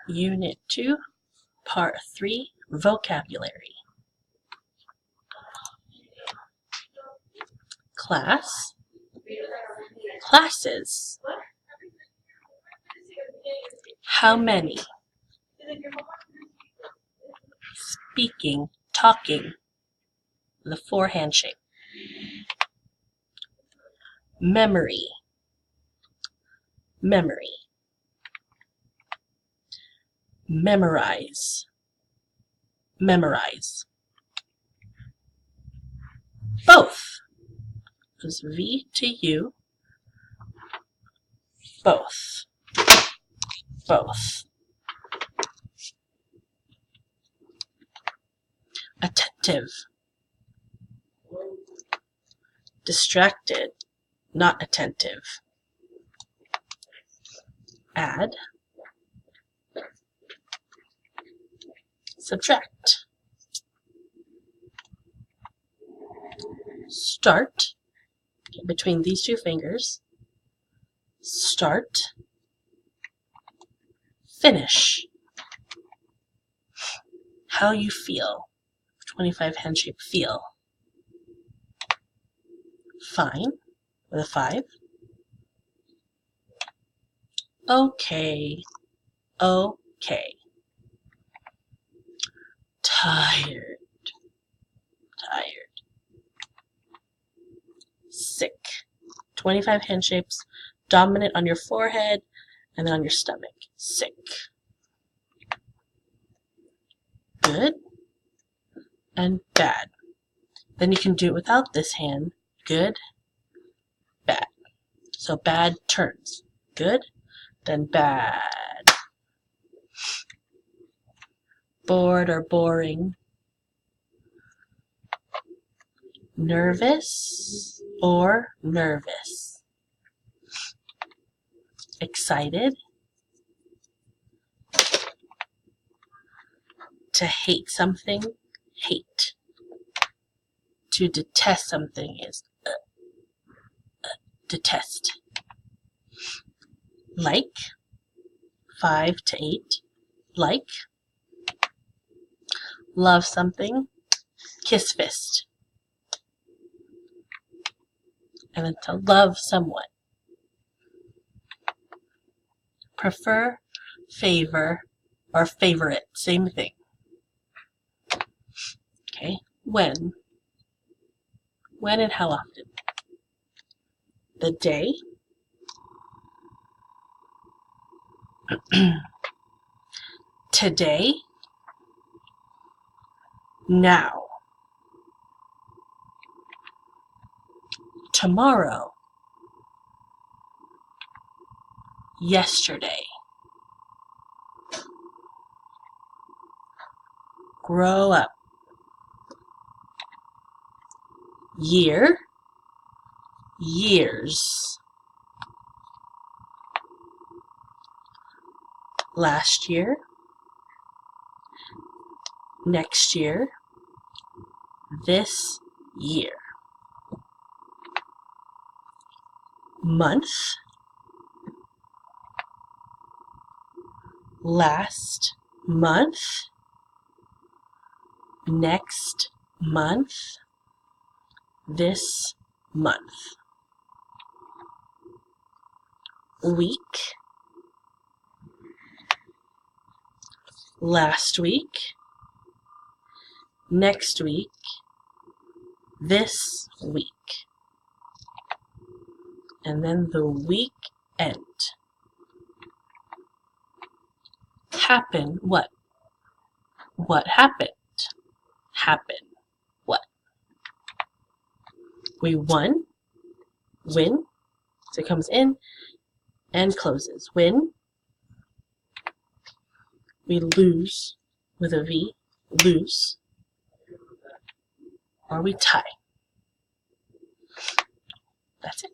Unit 2, Part 3, Vocabulary. Class, classes. How many? Speaking, talking. The forehand shape. Memory, memory. Memorize, memorize. Both. There's V to U. Both, both. Attentive. Distracted, not attentive. Add, subtract. Start, between these two fingers. Start, finish. How you feel. 25 hand shape, feel. Fine, with a 5. Okay, okay. Tired, tired. Sick. 25 hand shapes, dominant on your forehead and then on your stomach. Sick. Good. And bad. Then you can do it without this hand. Good, bad. So bad turns. Good, then bad. Bored or boring. Nervous or nervous. Excited. To hate something, hate. To detest something is detest. Like, 5 to 8, like. Love something, kiss fist. And then to love someone. Prefer, favor, or favorite, same thing. Okay, when. When and how often? The day. Today. Now. Tomorrow. Yesterday. Grow up. Year. Years. Last year. Next year. This year. Month. Last month. Next month. This month. Week. Last week. Next week. This week. And then the weekend. Happen what? What happened? Happen what? We won. Win. So it comes in and closes. Win. We lose with a V. Lose. Or we tie. That's it.